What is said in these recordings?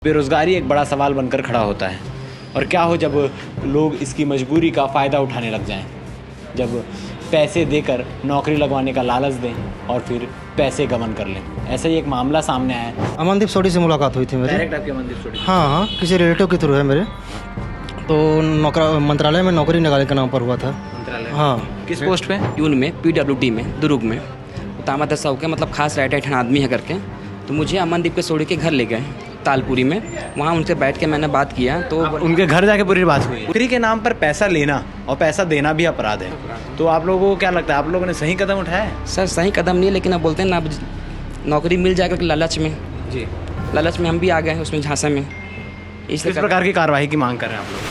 बेरोज़गारी एक बड़ा सवाल बनकर खड़ा होता है। और क्या हो जब लोग इसकी मजबूरी का फ़ायदा उठाने लग जाएं, जब पैसे देकर नौकरी लगवाने का लालच दें और फिर पैसे गबन कर लें। ऐसा ही एक मामला सामने आया है। अमनदीप सोडी से मुलाकात हुई थी मेरी। डायरेक्ट आपके अमनदीप सोडी? हाँ, किसी रिलेटिव के थ्रू है मेरे। तो मंत्रालय में नौकरी निकालने के नाम पर हुआ था। मंत्रालय? हाँ। किस पोस्ट पे? यून में PWD में दुर्ग में तामत साहू के मतलब खास राइट हैंड आदमी है करके। तो मुझे अमनदीप के सोडी के घर ले गए तालपुरी में। वहाँ उनसे बैठ के मैंने बात किया तो उनके घर जाके पूरी बात हुई। नौकरी के नाम पर पैसा लेना और पैसा देना भी अपराध है। तो आप लोगों को क्या लगता है, आप लोगों ने सही कदम उठाया है? सर सही कदम नहीं है, लेकिन अब बोलते हैं ना नौकरी मिल जाएगा कि लालच में। जी, लालच में हम भी आ गए उसमें झांसा में। इस प्रकार की कार्रवाई की मांग कर रहे हैं आप लोग?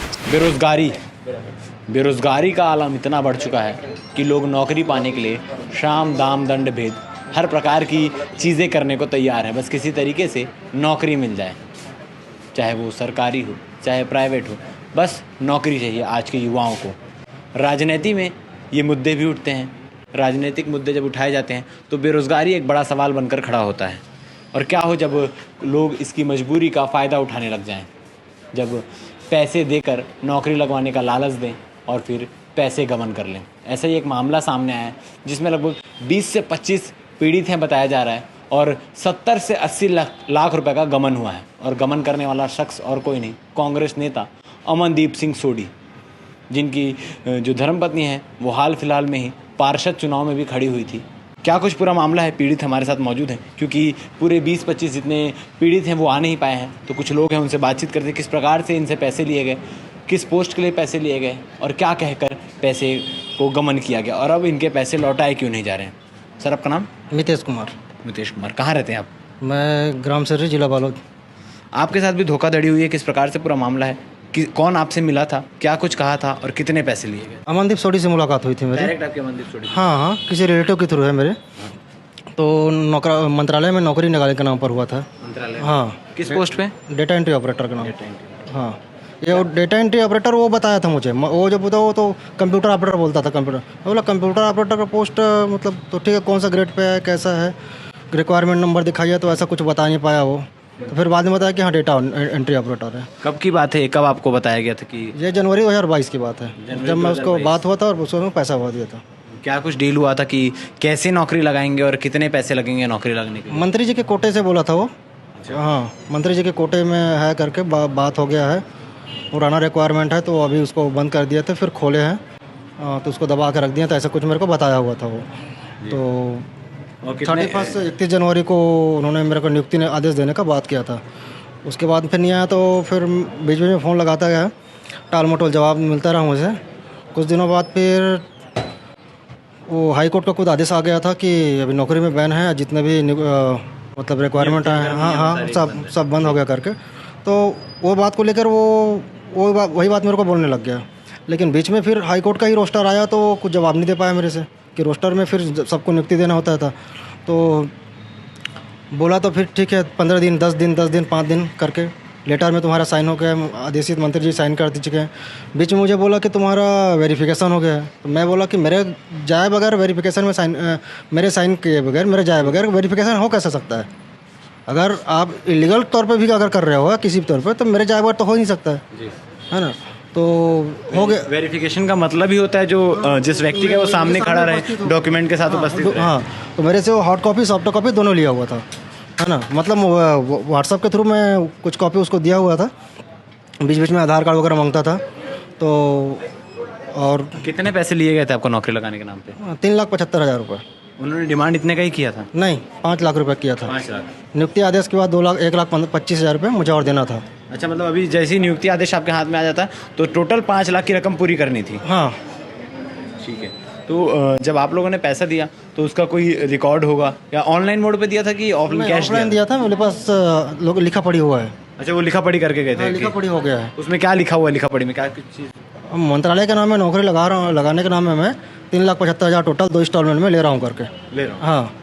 बेरोज़गारी का आलम इतना बढ़ चुका है कि लोग नौकरी पाने के लिए शाम दाम दंड भेद हर प्रकार की चीज़ें करने को तैयार हैं, बस किसी तरीके से नौकरी मिल जाए, चाहे वो सरकारी हो चाहे प्राइवेट हो, बस नौकरी चाहिए आज के युवाओं को। राजनीति में ये मुद्दे भी उठते हैं। राजनीतिक मुद्दे जब उठाए जाते हैं तो बेरोज़गारी एक बड़ा सवाल बनकर खड़ा होता है। और क्या हो जब लोग इसकी मजबूरी का फ़ायदा उठाने लग जाएं, जब पैसे देकर नौकरी लगवाने का लालच दें और फिर पैसे गबन कर लें। ऐसा ही एक मामला सामने आया है जिसमें लगभग 20 से 25 पीड़ित हैं बताया जा रहा है और 70 से 80 लाख रुपए का गबन हुआ है। और गबन करने वाला शख्स और कोई नहीं, कांग्रेस नेता अमनदीप सिंह सोडी, जिनकी जो धर्मपत्नी है वो हाल फिलहाल में ही पार्षद चुनाव में भी खड़ी हुई थी। क्या कुछ पूरा मामला है, पीड़ित हमारे साथ मौजूद हैं, क्योंकि पूरे 20-25 जितने पीड़ित हैं वो आ नहीं पाए हैं। तो कुछ लोग हैं, उनसे बातचीत करते हैं किस प्रकार से इनसे पैसे लिए गए, किस पोस्ट के लिए पैसे लिए गए और क्या कहकर पैसे को गबन किया गया और अब इनके पैसे लौटाए क्यों नहीं जा रहे हैं। सर, आपका नाम? मितेश कुमार। मितेश कुमार, कहाँ रहते हैं आप? मैं ग्राम सर्री, जिला बालोद। आपके साथ भी धोखाधड़ी हुई है, किस प्रकार से पूरा मामला है, कि कौन आपसे मिला था, क्या कुछ कहा था और कितने पैसे लिए गए? अमनदीप सोडी से मुलाकात हुई थी मेरी। डायरेक्ट आपके अमनदीप सोडी? हाँ, किसी रिलेटिव के थ्रू है मेरे। तो मंत्रालय में नौकरी निकालने के नाम पर हुआ था। मंत्रालय? हाँ। किस पोस्ट पे? डेटा एंट्री ऑपरेटर का नाम। हाँ, ये डेटा एंट्री ऑपरेटर वो बताया था मुझे। वो जब बताओ वो तो कंप्यूटर ऑपरेटर बोलता था। कंप्यूटर बोला कंप्यूटर ऑपरेटर का पोस्ट मतलब तो ठीक है, कौन सा ग्रेड पे है, कैसा है, रिक्वायरमेंट नंबर दिखाइए, तो ऐसा कुछ बता नहीं पाया वो। तो फिर बाद में बताया कि हाँ डेटा एंट्री ऑपरेटर है। कब की बात है, कब आपको बताया गया था कि? ये जनवरी 2022 की बात है, जब मैं उसको बात हुआ था और उसको मैं पैसा हुआ दिया था। क्या कुछ डील हुआ था कि कैसे नौकरी लगाएंगे और कितने पैसे लगेंगे नौकरी लगने के? मंत्री जी के कोटे से बोला था वो। हाँ, मंत्री जी के कोटे में है करके बात हो गया है। पुराना रिक्वायरमेंट है तो अभी उसको बंद कर दिया था, फिर खोले हैं तो उसको दबा के रख दिया था, ऐसा कुछ मेरे को बताया हुआ था वो। तो 31 से 31 जनवरी को उन्होंने मेरे को नियुक्ति ने आदेश देने का बात किया था। उसके बाद फिर नहीं आया, तो फिर बीच में फ़ोन लगाता गया, टाल मटोल जवाब मिलता रहा मुझे। कुछ दिनों बाद फिर वो हाई कोर्ट का खुद आदेश आ गया था कि अभी नौकरी में बैन है, जितने भी मतलब रिक्वायरमेंट है, हाँ, सब बंद हो गया करके। तो वो बात को लेकर वही बात मेरे को बोलने लग गया। लेकिन बीच में फिर हाई कोर्ट का ही रोस्टर आया तो कुछ जवाब नहीं दे पाया मेरे से कि रोस्टर में फिर सबको नियुक्ति देना होता था। तो बोला तो फिर ठीक है, 15 दिन 10 दिन 5 दिन करके लेटर में तुम्हारा साइन हो गया, आदेशित मंत्री जी साइन कर चुके हैं। बीच में मुझे बोला कि तुम्हारा वेरिफिकेशन हो गया है। तो मैं बोला कि मेरे जाए बगैर वेरिफिकेशन में मेरे साइन किए बगैर, मेरे जाए बगैर वेरिफिकेशन हो कैसे सकता है? अगर आप इलीगल तौर पे भी अगर कर रहे हो किसी भी तौर पे, तो मेरे जाए बगैर तो हो ही नहीं सकता है ना। तो हो गया। वेरिफिकेशन का मतलब ही होता है जो जिस व्यक्ति के वो सामने खड़ा रहे, डॉक्यूमेंट के साथ उपस्थित रहे। हाँ, तो मेरे से वो हार्ड कॉपी सॉफ्ट कॉपी दोनों लिया हुआ था, है ना। मतलब व्हाट्सएप के थ्रू मैं कुछ कॉपी उसको दिया हुआ था, बीच बीच में आधार कार्ड वगैरह मांगता था। तो और कितने पैसे लिए गए थे आपको नौकरी लगाने के नाम पे? 3,75,000 रुपये। उन्होंने डिमांड इतने का ही किया था? नहीं, 5 लाख रुपये किया था। 5 लाख? नियुक्ति आदेश के बाद 1,25,000 रुपये मुझे और देना था। अच्छा, मतलब अभी जैसे ही नियुक्ति आदेश आपके हाथ में आ जाता तो टोटल 5 लाख की रकम पूरी करनी थी? हाँ, ठीक है। तो जब आप लोगों ने पैसा दिया तो उसका कोई रिकॉर्ड होगा, या ऑनलाइन मोड पे दिया था कि ऑफलाइन कैश दिया था? मेरे पास लिखा पढ़ी हुआ है। अच्छा, वो लिखा पढ़ी करके गए थे? लिखा पढ़ी हो गया है। उसमें क्या लिखा हुआ है लिखा पढ़ी में, क्या कुछ चीज़? मंत्रालय के नाम में नौकरी लगाने के नाम में मैं 3,75,000 टोटल 2 इंस्टॉलमेंट में ले रहा हूँ करके। ले रहा हूँ? हाँ।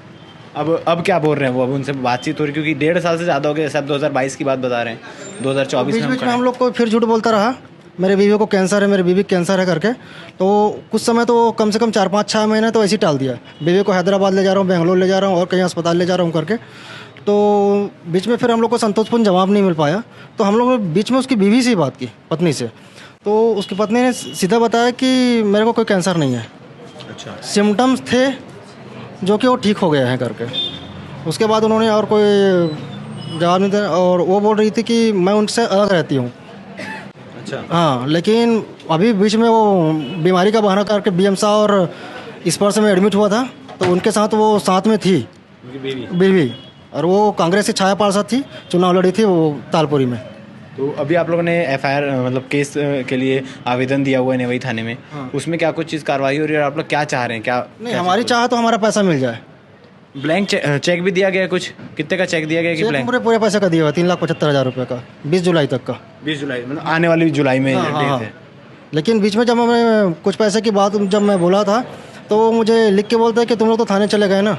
अब क्या बोल रहे हैं वो? अब उनसे बातचीत हो रही, क्योंकि 1.5 साल से ज़्यादा हो गया, सब 2022 की बात बता रहे हैं, 2024 में बीच में हम लोग को फिर झूठ बोलता रहा, मेरे बीवी को कैंसर है, मेरे बीवी कैंसर है करके। तो कुछ समय तो कम से कम 4-5-6 महीने तो ऐसे ही टाल दिया। बीवी को हैदराबाद ले जा रहा हूँ, बेंगलोर ले जा रहा हूँ और कहीं अस्पताल ले जा रहा हूँ करके। तो बीच में फिर हम लोग को संतोषपूर्ण जवाब नहीं मिल पाया, तो हम लोग ने बीच में उसकी बीवी से बात की, पत्नी से। तो उसकी पत्नी ने सीधा बताया कि मेरे को कोई कैंसर नहीं है। अच्छा। सिम्टम्स थे जो कि वो ठीक हो गए हैं करके। उसके बाद उन्होंने और कोई जवाब नहीं दिया, और वो बोल रही थी कि मैं उनसे अलग रहती हूँ। अच्छा। हाँ, लेकिन अभी बीच में वो बीमारी का बहाना करके बीएमसा और स्पर्श में एडमिट हुआ था, तो उनके साथ वो साथ में थी बीवी, और वो कांग्रेस की छाया पार्षद थी, चुनाव लड़ी थी वो तालपुरी में। तो अभी आप लोगों ने एफआईआर मतलब केस के लिए आवेदन दिया हुआ है नेवई थाने में। हाँ। उसमें क्या कुछ चीज़ कार्रवाई हो रही है और आप लोग क्या चाह रहे हैं? क्या नहीं, हमारी चाह तो हमारा पैसा मिल जाए। ब्लैंक चेक भी दिया गया है? कुछ कितने का चेक दिया गया कि चेक ब्लैंक? पूरे पैसे का दिया हुआ 3,75,000 रुपये का, 20 जुलाई तक का। 20 जुलाई मतलब आने वाली जुलाई में हाँ, डेट हाँ। है। लेकिन बीच में जब हमें कुछ पैसे की बात जब मैं बोला था, तो वो मुझे लिख के बोलता है कि तुम लोग तो थाने चले गए ना,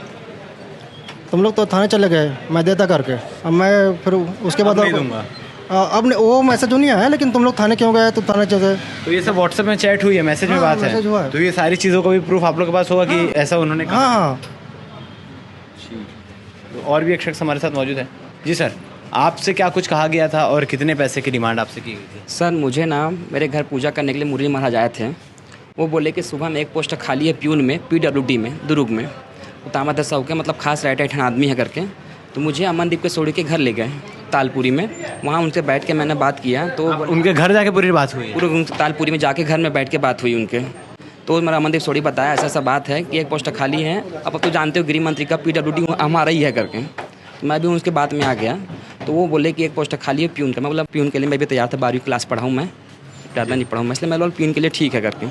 तुम लोग तो थाने चले गए, मैं देता करके। अब मैं फिर उसके बाद नहीं दूंगा। अब वो मैसेज नहीं आया, लेकिन तुम लोग थाने क्यों गए, तो थाने चले गए। तो ये सब व्हाट्सएप में चैट हुई है, मैसेज में हाँ, बात मैसेज हुआ है। है। तो ये सारी चीज़ों का भी प्रूफ आप लोग के पास होगा कि ऐसा उन्होंने कहा? हाँ हाँ। तो और भी एक शख्स हमारे साथ मौजूद है। जी सर, आपसे क्या कुछ कहा गया था और कितने पैसे की डिमांड आपसे की गई थी? सर मुझे ना मेरे घर पूजा करने के लिए मुरली महाराज आए थे। वो बोले कि सुबह में एक पोस्ट खाली है प्यून में, PWD में, दुर्ग में। वो तामद साहू के मतलब खास राइट हैंड आदमी है करके। तो मुझे अमनदीप के सोड़ी के घर ले गए तालपुरी में। वहाँ उनसे बैठ के मैंने बात किया, तो उनके घर जाके पूरी बात हुई है? पूरे तालपुरी में जाके घर में बैठ के बात हुई उनके। तो मेरा अमनदीप सोड़ी बताया ऐसा ऐसा बात है कि एक पोस्ट खाली है, अब तो जानते हो गृह मंत्री का PWD हमारा ही है करके। तो मैं भी उसके बात में आ गया। तो वो बोले कि एक पोस्ट खाली है प्यून का। मैं बोला प्यून के लिए मैं भी तैयार था, 12वीं क्लास पढ़ा हूँ मैं, ज़्यादा नहीं पढ़ा हूँ मैं, इसलिए मैं बोला प्यून के लिए ठीक है करके।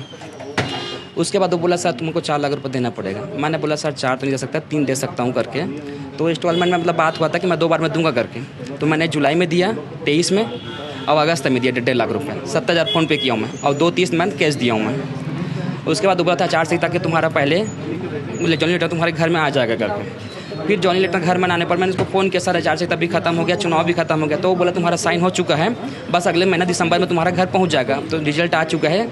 उसके बाद वो बोला सर तुमको 4 लाख रुपये देना पड़ेगा। मैंने बोला सर 4 तो नहीं दे सकता, 3 दे सकता हूँ करके। तो इंस्टॉलमेंट में मतलब बात हुआ था कि मैं 2 बार में दूंगा करके। तो मैंने जुलाई में दिया 23 में, और अगस्त में दिया 1.5 लाख रुपये, 70,000 फ़ोन पे किया हूँ मैं, और 2-30 में कैश दिया हूँ मैं। उसके बाद बोला था 4 से तक कि तुम्हारा पहले जॉनी लेटर तुम्हारे घर में आ जाएगा करके। फिर जॉनी लेटर घर में आने पर मैंने उसको फ़ोन किया, सर 4 से तक भी खत्म हो गया, चुनाव भी खत्म हो गया। तो वो बोला तुम्हारा साइन हो चुका है, बस अगले महीना दिसंबर में तुम्हारा घर पहुँच जाएगा। तो रिजल्ट आ चुका है।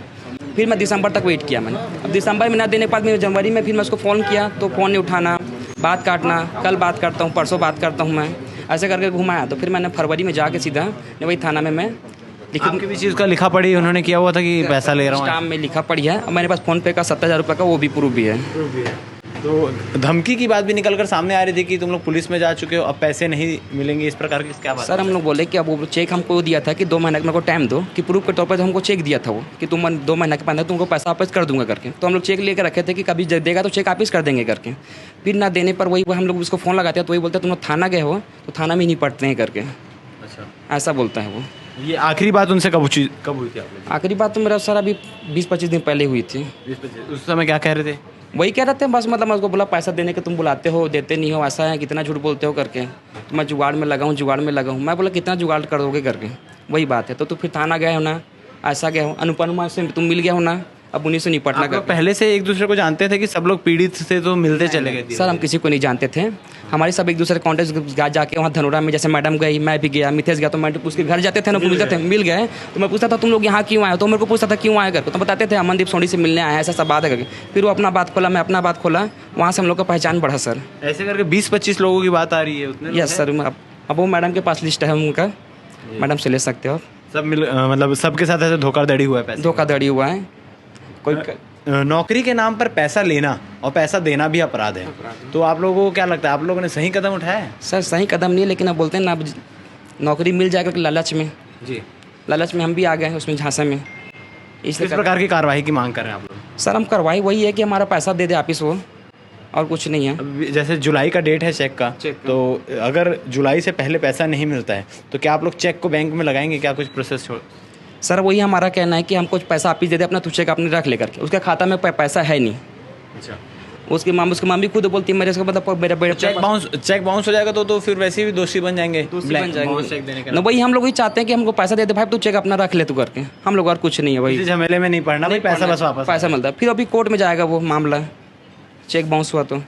फिर मैं दिसंबर तक वेट किया मैंने। अब दिसंबर में ना देने के बाद मैं जनवरी में फिर मैं उसको फ़ोन किया, तो फ़ोन नहीं उठाना, बात काटना, कल बात करता हूँ, परसों बात करता हूँ, मैं ऐसे करके घुमाया। तो फिर मैंने फरवरी में जाके सीधा नेवई थाना में मैं आपकी भी चीज़ का लिखा पड़ी उन्होंने किया हुआ था कि पैसा ले रहा हूँ? स्टाम्प में लिखा पड़ी है, और मेरे पास फ़ोन पे का 70,000 रुपये का वो भी प्रूफ भी है। तो धमकी की बात भी निकल कर सामने आ रही थी कि तुम लोग पुलिस में जा चुके हो, अब पैसे नहीं मिलेंगे, इस प्रकार की क्या बात? सर हम लोग बोले कि अब वो चेक हमको दिया था कि 2 महीने का मेरे को टाइम दो, कि प्रूफ के तौर पर हमको चेक दिया था वो कि तुम 2 महीने के अंदर तुमको पैसा वापस कर दूंगा करके। तो हम लोग चेक लेकर रखे थे कि कभी देगा तो चेक वापस कर देंगे करके। फिर ना देने पर वही हम लोग उसको फ़ोन लगाते हैं, तो वही बोलते हैं तुम लोग थाना गए हो, तो थाना में ही नहीं पड़ते हैं करके, अच्छा, ऐसा बोलता है वो। ये आखिरी बात उनसे कब हुई थी आप लोग? आखिरी बात तो मेरा सर अभी 20-25 दिन पहले हुई थी। उस समय क्या कह रहे थे? वही कह रहे थे बस, मतलब मैं उसको बोला पैसा देने के तुम बुलाते हो, देते नहीं हो, ऐसा है, कितना झूठ बोलते हो करके। तो मैं जुगाड़ में लगा हूँ, जुगाड़ में लगा हूँ। मैं बोला कितना जुगाड़ कर दोगे करके, वही बात है। तो फिर थाना गए हो ना, ऐसा गए हो, अनुपमा से तुम मिल गया हो ना, अब उन्हीं से निपटना आप लोग पहले से एक दूसरे को जानते थे कि सब लोग पीड़ित से तो मिलते चले गए? सर हम किसी को नहीं जानते थे। हमारे सब एक दूसरे कॉन्टेक्ट जाके वहाँ धनोरा में, जैसे मैडम गई, मैं भी गया, मिथेश गया, तो मैं उसके घर जाते थे ना, मिलते थे, मिल गए। तो मैं पूछता था तुम लोग यहाँ क्यों आए, तो मेरे को पूछता था क्यों आए करके। तो बताते थे अमनदीप सोनी से मिलने आया, ऐसा सब बात है करके। फिर वो अपना बात खोला, मैं अपना बात खोला, वहाँ से हम लोग का पहचान बढ़ा सर। ऐसे करके 20-25 लोगों की बात आ रही है? उतने यस सर। अब वो मैडम के पास लिस्ट है उनका, मैडम से ले सकते हो। सब मतलब सबके साथ ऐसे धोखाधड़ी हुआ है? पैसे धोखाधड़ी हुआ है। कोई नौकरी के नाम पर पैसा लेना और पैसा देना भी अपराध है। तो आप लोगों को क्या लगता है, आप लोगों ने सही कदम उठाया है? सर सही कदम नहीं है, लेकिन अब बोलते हैं ना, अब नौकरी मिल जाएगा कि लालच में, जी, लालच में हम भी आ गए हैं उसमें, झांसे में। इस प्रकार की कार्रवाई की मांग कर रहे हैं आप लोग? सर हम कार्रवाई वही है कि हमारा पैसा दे दे वापिस वो, और कुछ नहीं है। अब जैसे जुलाई का डेट है चेक का, तो अगर जुलाई से पहले पैसा नहीं मिलता है तो क्या आप लोग चेक को बैंक में लगाएंगे? क्या कुछ प्रोसेस छोड़? सर वही हमारा कहना है कि हमको पैसा वापिस दे दे, अपना तू चेक अपने रख ले करके। उसके खाता में पैसा है नहीं। अच्छा, उसकी माम भी खुद बोलती है मेरे से, मतलब मेरा चेक बाउंस हो जाएगा तो फिर वैसे भी दोषी बन जाएंगे, बन जाएंगे ना। वही हम लोग ही चाहते हैं कि हमको पैसा दे दे भाई, तू चेक अपना रख ले तू करके। हम लोग और कुछ नहीं है, वही झमेले में नहीं पड़ना भाई, पैसा बस वापस पैसा मिलता है। फिर अभी कोर्ट में जाएगा वो मामला, चेक बाउंस हुआ तो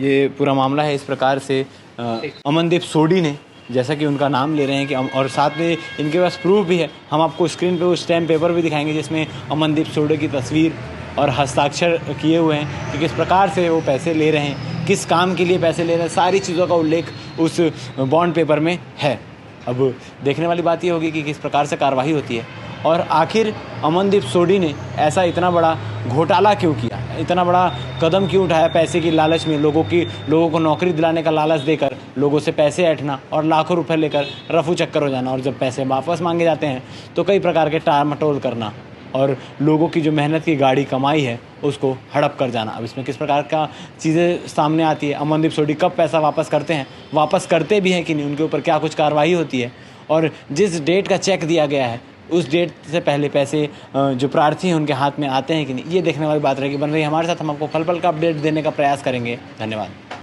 ये पूरा मामला है। इस प्रकार से अमनदीप सोडी ने, जैसा कि उनका नाम ले रहे हैं कि और साथ में इनके पास प्रूफ भी है, हम आपको स्क्रीन पे वो स्टैम्प पेपर भी दिखाएंगे जिसमें अमनदीप सोडी की तस्वीर और हस्ताक्षर किए हुए हैं कि किस प्रकार से वो पैसे ले रहे हैं। किस काम के लिए पैसे ले रहे हैं, सारी चीज़ों का उल्लेख उस बॉन्ड पेपर में है। अब देखने वाली बात ये होगी कि किस प्रकार से कार्रवाई होती है और आखिर अमनदीप सोढी ने ऐसा इतना बड़ा घोटाला क्यों किया, इतना बड़ा कदम क्यों उठाया पैसे की लालच में, लोगों को नौकरी दिलाने का लालच देकर लोगों से पैसे ऐंठना और लाखों रुपए लेकर रफू चक्कर हो जाना, और जब पैसे वापस मांगे जाते हैं तो कई प्रकार के टाल मटोल करना और लोगों की जो मेहनत की गाड़ी कमाई है उसको हड़प कर जाना। अब इसमें किस प्रकार का चीज़ें सामने आती है, अमनदीप सोढी कब पैसा वापस करते हैं, वापस करते भी हैं कि नहीं, उनके ऊपर क्या कुछ कार्रवाई होती है, और जिस डेट का चेक दिया गया है उस डेट से पहले पैसे जो प्रार्थी हैं उनके हाथ में आते हैं कि नहीं, ये देखने वाली बात रहेगी। बन रही हमारे साथ, हम आपको पल पल का अपडेट देने का प्रयास करेंगे। धन्यवाद।